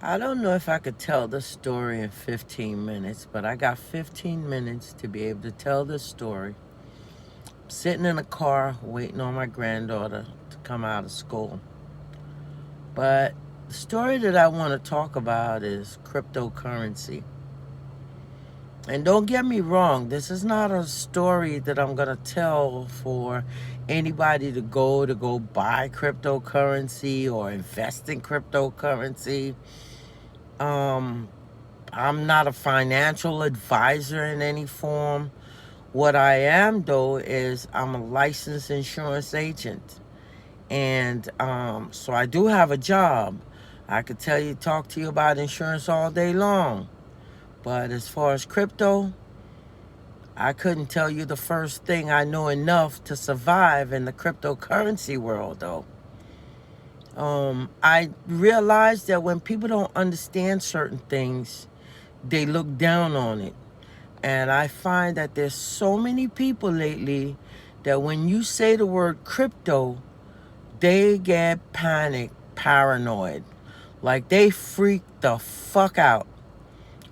I don't know if I could tell the story in 15 minutes, but I got 15 minutes to be able to tell this story. Sitting in a car waiting on my granddaughter to come out of school. But the story that I want to talk about is cryptocurrency. And don't get me wrong, this is not a story that I'm going to tell for anybody to go buy cryptocurrency or invest in cryptocurrency. Um I'm not a financial advisor in any form. What I am, though, is I'm a licensed insurance agent. And so I do have a job. I could talk to you about insurance all day long. But as far as crypto, I couldn't tell you the first thing. I know enough to survive in the cryptocurrency world, though. I realized that when people don't understand certain things, they look down on it. And I find that there's so many people lately that when you say the word crypto, they get panic, paranoid. Like they freak the fuck out.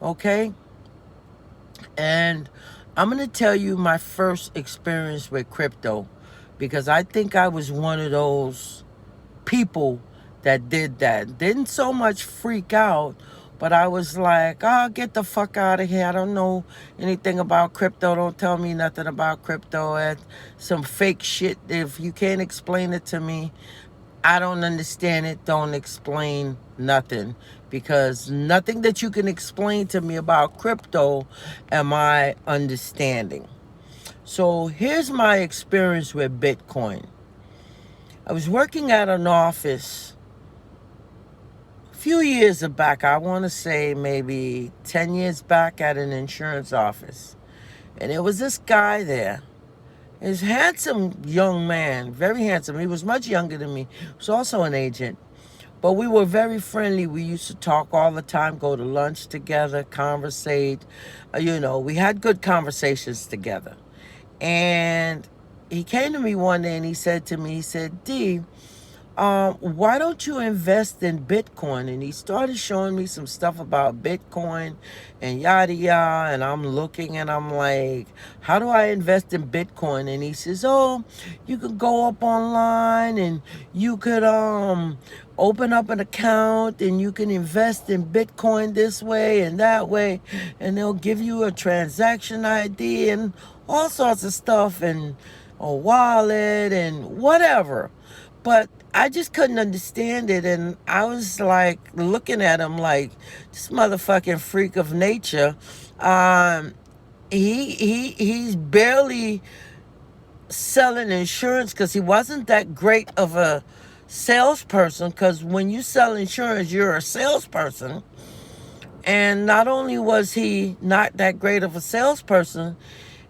Okay? And I'm going to tell you my first experience with crypto because I think I was one of those people that did that. Didn't so much freak out, but I was like, oh, get the fuck out of here. I don't know anything about crypto. Don't tell me nothing about crypto. It's some fake shit. If you can't explain it to me, I don't understand it. Don't explain nothing. Because nothing that you can explain to me about crypto am I understanding. So here's my experience with Bitcoin. I was working at an office a few years back. I want to say maybe 10 years back at an insurance office. And there was this guy there. This handsome young man, very handsome. He was much younger than me. He was also an agent. But we were very friendly. We used to talk all the time, go to lunch together, conversate. We had good conversations together. And he came to me one day and he said to me, he said, D, why don't you invest in Bitcoin? And he started showing me some stuff about Bitcoin and yada yada. And I'm looking and I'm like, how do I invest in Bitcoin? And he says, oh, you could go up online and you could open up an account and you can invest in Bitcoin this way and that way. And they'll give you a transaction ID and all sorts of stuff and a wallet and whatever. But I just couldn't understand it, and I was like looking at him like this motherfucking freak of nature. Um, he's barely selling insurance because he wasn't that great of a salesperson. Because when you sell insurance, you're a salesperson. And not only was he not that great of a salesperson,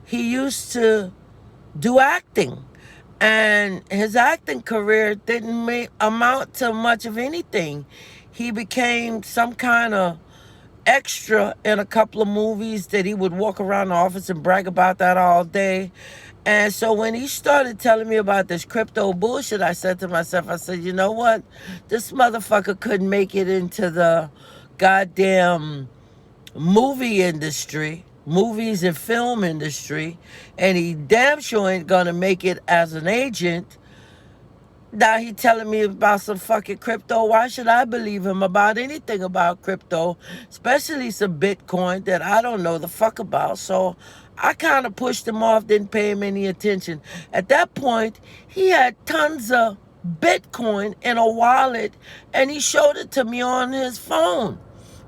he used to do acting. And his acting career didn't amount to much of anything. He became some kind of extra in a couple of movies that he would walk around the office and brag about that all day. And so when he started telling me about this crypto bullshit, I said to myself, I said, you know what? This motherfucker couldn't make it into the goddamn movie industry, movies and film industry, and he damn sure ain't gonna make it as an agent. Now he telling me about some fucking crypto. Why should I believe him about anything about crypto, especially some Bitcoin that I don't know the fuck about? So I kind of pushed him off, didn't pay him any attention. At that point, he had tons of Bitcoin in a wallet, and he showed it to me on his phone.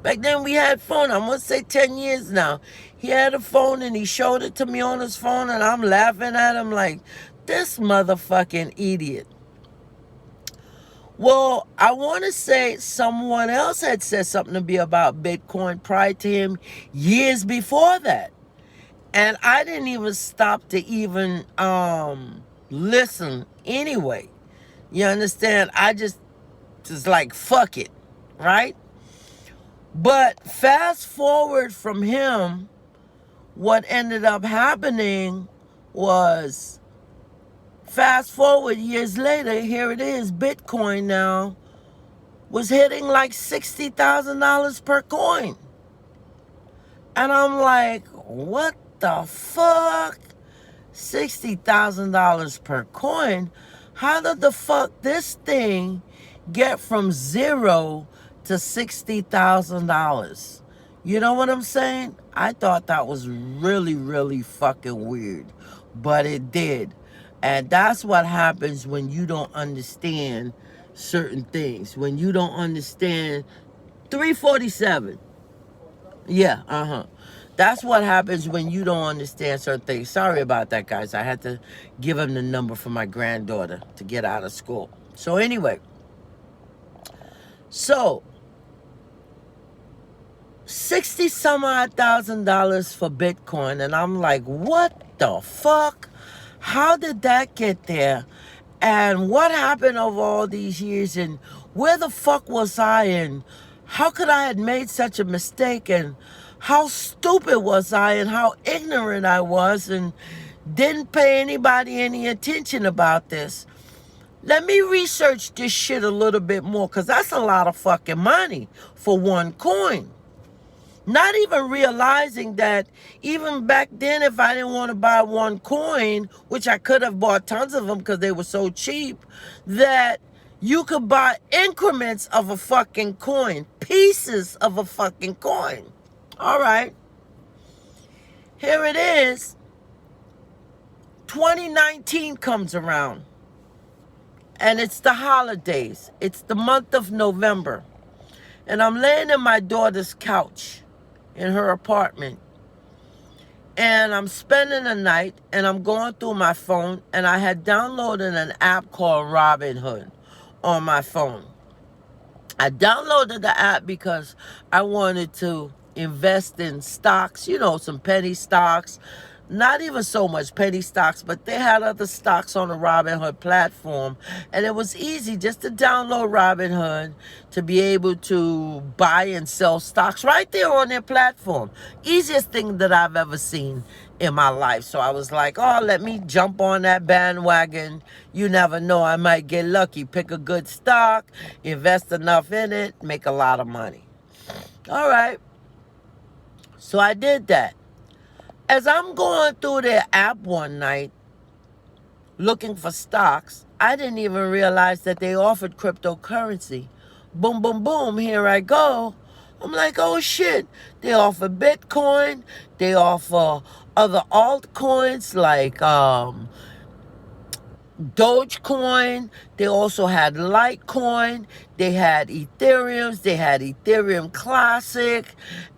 Back then we had phone. I'm gonna say 10 years now. He had a phone and he showed it to me on his phone, and I'm laughing at him like this motherfucking idiot. Well, I want to say someone else had said something to me about Bitcoin prior to him years before that. And I didn't even stop to even listen anyway. You understand? I just like, fuck it, right? But fast forward from him, what ended up happening was, fast forward years later, here it is, Bitcoin now was hitting like $60,000 per coin. And I'm like, what the fuck? $60,000 per coin? How did the fuck this thing get from zero to $60,000? You know what I'm saying? I thought that was really, really fucking weird. But it did. And that's what happens when you don't understand certain things. When you don't understand 347. Yeah, That's what happens when you don't understand certain things. Sorry about that, guys. I had to give him the number for my granddaughter to get out of school. So anyway. So 60 some odd $1,000 for Bitcoin. And I'm like, what the fuck? How did that get there? And what happened over all these years? And where the fuck was I? And how could I have made such a mistake? And how stupid was I? And how ignorant I was? And didn't pay anybody any attention about this. Let me research this shit a little bit more, because that's a lot of fucking money for one coin. Not even realizing that even back then, if I didn't want to buy one coin, which I could have bought tons of them because they were so cheap, that you could buy increments of a fucking coin, pieces of a fucking coin. All right. Here it is. 2019 comes around. And it's the holidays. It's the month of November. And I'm laying in my daughter's couch in her apartment. And I'm spending the night, and I'm going through my phone, and I had downloaded an app called Robinhood on my phone. I downloaded the app because I wanted to invest in stocks, you know, some penny stocks. Not even so much penny stocks, but they had other stocks on the Robinhood platform. And it was easy just to download Robinhood to be able to buy and sell stocks right there on their platform. Easiest thing that I've ever seen in my life. So I was like, oh, let me jump on that bandwagon. You never know, I might get lucky. Pick a good stock, invest enough in it, make a lot of money. All right. So I did that. As I'm going through their app one night, looking for stocks, I didn't even realize that they offered cryptocurrency. Boom, boom, boom, here I go. I'm like, oh shit. They offer Bitcoin. They offer other altcoins like Dogecoin. They also had Litecoin. They had Ethereum. They had Ethereum Classic.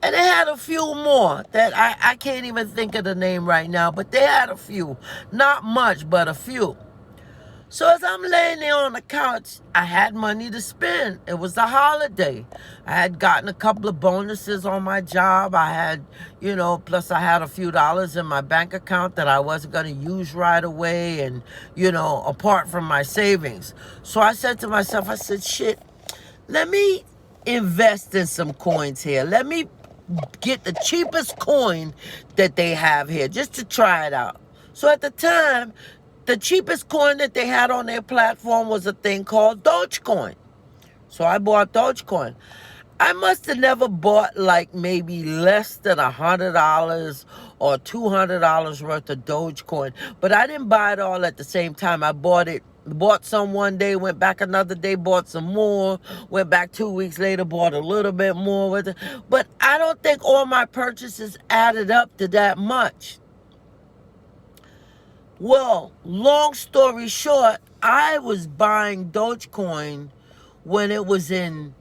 And they had a few more that I can't even think of the name right now. But they had a few. Not much, but a few. So as I'm laying there on the couch, I had money to spend. It was the holiday. I had gotten a couple of bonuses on my job. I had, you know, plus I had a few dollars in my bank account that I wasn't going to use right away. And, you know, apart from my savings. So I said to myself, I said, shit, let me invest in some coins here. Let me get the cheapest coin that they have here just to try it out. So at the time, the cheapest coin that they had on their platform was a thing called Dogecoin. So I bought Dogecoin. I must have never bought like maybe less than $100 or $200 worth of Dogecoin. But I didn't buy it all at the same time. I bought some one day, went back another day, bought some more, went back 2 weeks later, bought a little bit more with it. But I don't think all my purchases added up to that much. Well, long story short, I was buying Dogecoin when it was in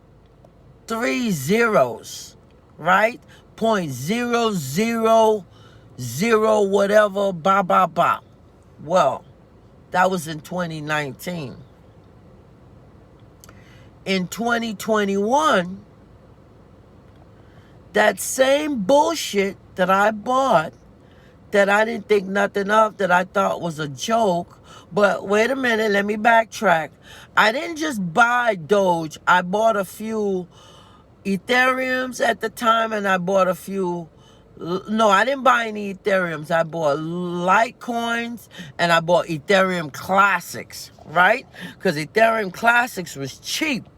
3 zeros, right? 0.000 whatever, blah, blah, blah. Well, that was in 2019. In 2021, that same bullshit that I bought, that I didn't think nothing of, that I thought was a joke. But wait a minute, let me backtrack. I didn't just buy Doge. I bought a few Ethereums at the time, and I bought a few... No, I didn't buy any Ethereums. I bought Litecoins, and I bought Ethereum Classics, right? Because Ethereum Classics was cheap.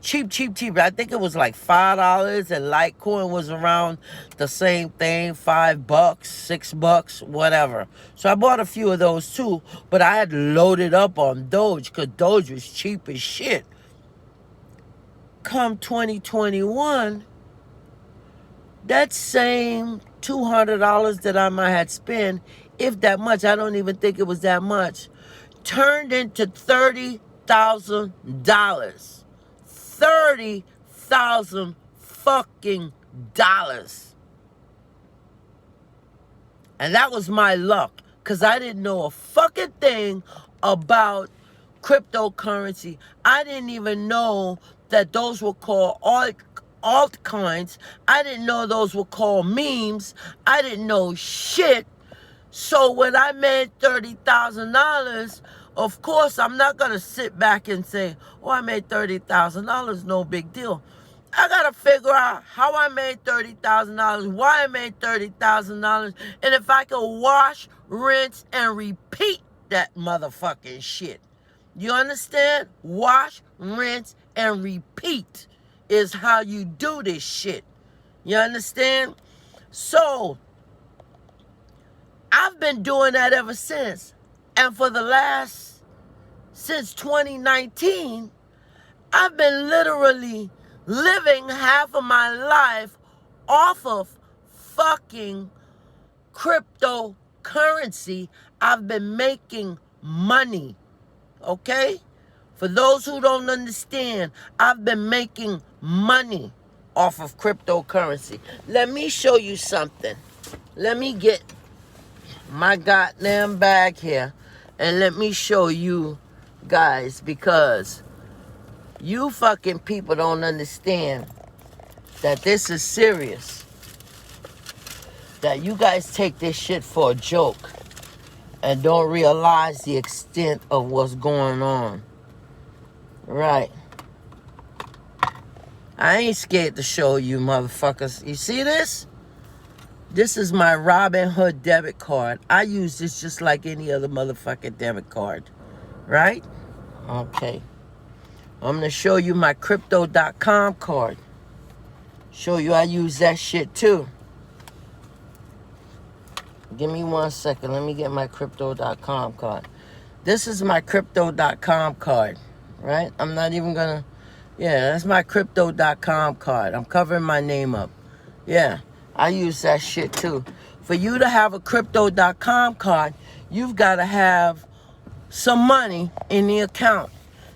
cheap. I think it was like $5, and Litecoin was around the same thing, $5, $6, whatever. So I bought a few of those too, but I had loaded up on Doge because Doge was cheap as shit. Come 2021, that same $200 that I might have spent, if that much, I don't even think it was that much, turned into $30,000. $30,000 fucking dollars. And that was my luck, because I didn't know a fucking thing about cryptocurrency. I didn't even know that those were called altcoins. I didn't know those were called memes. I didn't know shit. So when I made $30,000, of course, I'm not going to sit back and say, oh, I made $30,000, no big deal. I got to figure out how I made $30,000, why I made $30,000, and if I can wash, rinse, and repeat that motherfucking shit. You understand? Wash, rinse, and repeat is how you do this shit. You understand? So, I've been doing that ever since. And for since 2019, I've been literally living half of my life off of fucking cryptocurrency. I've been making money, okay? For those who don't understand, I've been making money off of cryptocurrency. Let me show you something. Let me get my goddamn bag here, and let me show you guys, because you fucking people don't understand that this is serious. That you guys take this shit for a joke and don't realize the extent of what's going on. Right. I ain't scared to show you motherfuckers. You see this? This is my Robinhood debit card. I use this just like any other motherfucking debit card. Right? Okay. I'm going to show you my Crypto.com card. Show you I use that shit too. Give me 1 second. Let me get my Crypto.com card. This is my Crypto.com card. Right? I'm not even going to... Yeah, that's my Crypto.com card. I'm covering my name up. Yeah, I use that shit too. For you to have a Crypto.com card, you've got to have some money in the account.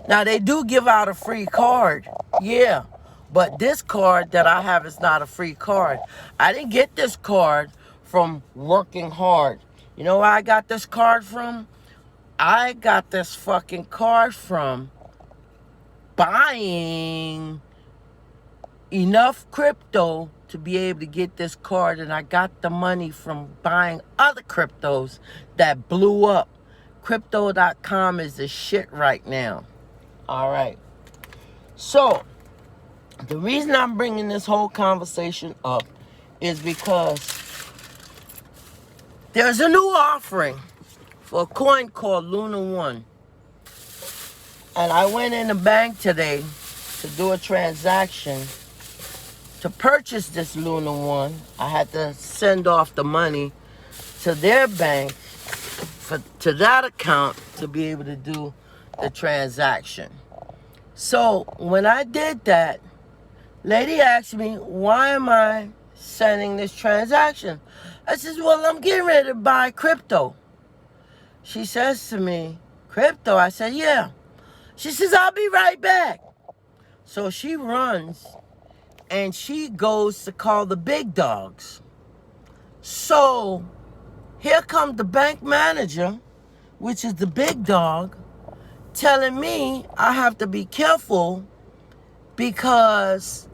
Now, they do give out a free card. Yeah, but this card that I have is not a free card. I didn't get this card from working hard. You know where I got this card from? I got this fucking card from buying enough crypto to be able to get this card, and I got the money from buying other cryptos that blew up. Crypto.com is the shit right now. All right. So, the reason I'm bringing this whole conversation up is because there's a new offering for a coin called Luna One. And I went in the bank today to do a transaction to purchase this Luna One. I had to send off the money to their bank, to that account, to be able to do the transaction. So when I did that, lady asked me, why am I sending this transaction? I says, well, I'm getting ready to buy crypto. She says to me, crypto? I said, yeah. She says, I'll be right back. So she runs and she goes to call the big dogs. So here comes the bank manager, which is the big dog, telling me I have to be careful because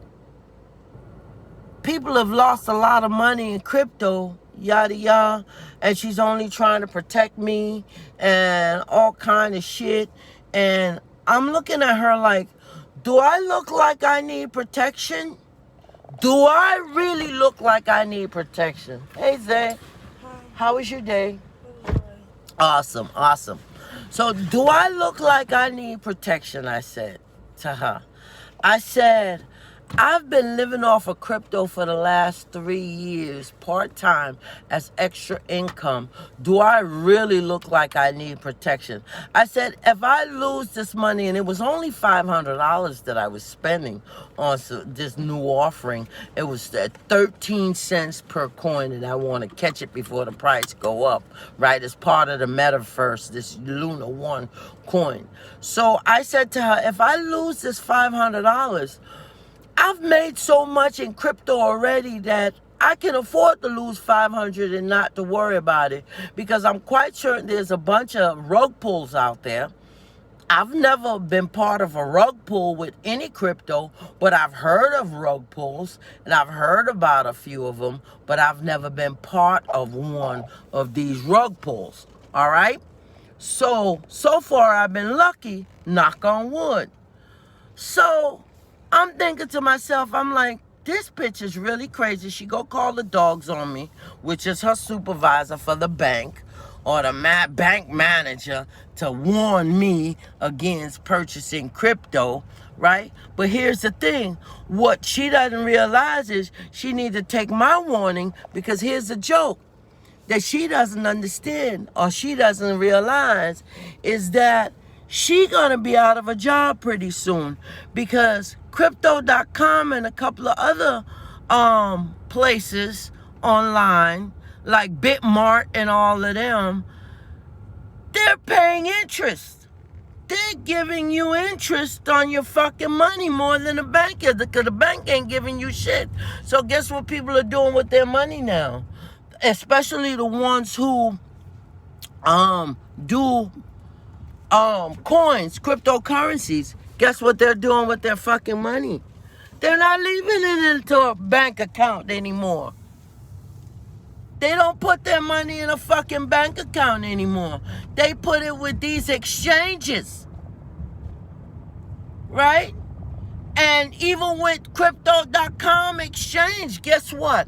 people have lost a lot of money in crypto, yada yada, and she's only trying to protect me and all kind of shit. And I'm looking at her like, do I look like I need protection? Do I really look like I need protection? Hey, Zay. Hi. How was your day? Right. Awesome, awesome. So, do I look like I need protection? I said to her. I said, I've been living off of crypto for the last 3 years, part-time, as extra income. Do I really look like I need protection? I said, if I lose this money, and it was only $500 that I was spending on this new offering. It was at 13 cents per coin, and I want to catch it before the price go up, right? It's part of the metaverse, this Luna 1 coin. So I said to her, if I lose this $500, I've made so much in crypto already that I can afford to lose 500 and not to worry about it, because I'm quite certain there's a bunch of rug pulls out there. I've never been part of a rug pull with any crypto, but I've heard of rug pulls and I've heard about a few of them, but I've never been part of one of these rug pulls. All right? So far I've been lucky, knock on wood. So I'm thinking to myself, I'm like, this bitch is really crazy. She go call the dogs on me, which is her supervisor for the bank, or the bank manager, to warn me against purchasing crypto, right? But here's the thing. What she doesn't realize is she needs to take my warning, because here's the joke that she doesn't understand, or she doesn't realize, is that she gonna be out of a job pretty soon, because crypto.com and a couple of other places online, like Bitmart and all of them, they're paying interest. They're giving you interest on your fucking money more than the bank is, because the bank ain't giving you shit. So guess what people are doing with their money now? Especially the ones who do coins, cryptocurrencies. Guess what they're doing with their fucking money? They're not leaving it into a bank account anymore. They don't put their money in a fucking bank account anymore. They put it with these exchanges, right? And even with crypto.com exchange, guess what?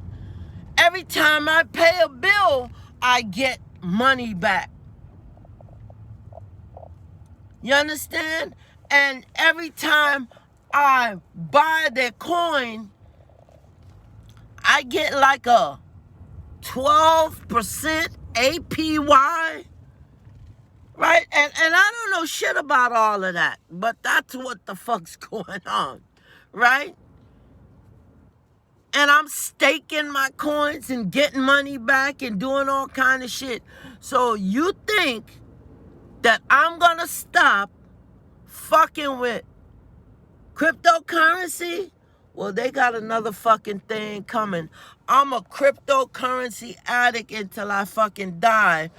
Every time I pay a bill, I get money back. You understand? And every time I buy their coin, I get like a 12% APY, right? And I don't know shit about all of that, but that's what the fuck's going on, right? And I'm staking my coins and getting money back and doing all kind of shit. So you think that I'm gonna stop fucking with cryptocurrency? Well, they got another fucking thing coming. I'm a cryptocurrency addict until I fucking die,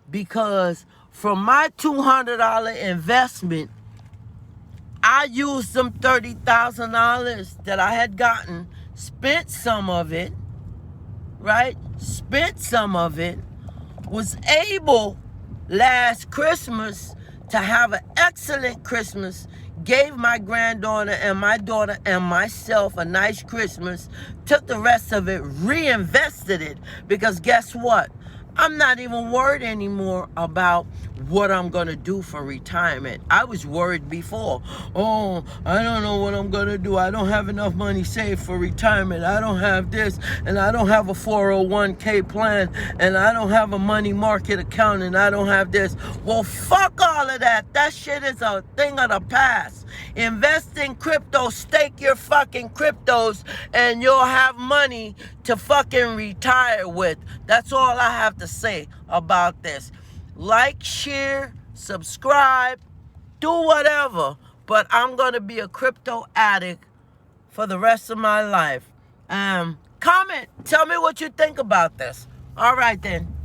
because from my $200 investment, I used some $30,000 that I had gotten, spent some of it, right? Spent some of it, was able last Christmas to have an excellent Christmas, gave my granddaughter and my daughter and myself a nice Christmas, took the rest of it, reinvested it, because guess what? I'm not even worried anymore about what I'm going to do for retirement. I was worried before. Oh, I don't know what I'm going to do. I don't have enough money saved for retirement. I don't have this, and I don't have a 401k plan, and I don't have a money market account, and I don't have this. Well, fuck all of that. That shit is a thing of the past. Invest in crypto, stake your fucking cryptos, and you'll have money to fucking retire with. That's all I have to say about this. Like, share, subscribe, do whatever, but I'm gonna be a crypto addict for the rest of my life. Comment, tell me what you think about this. All right then.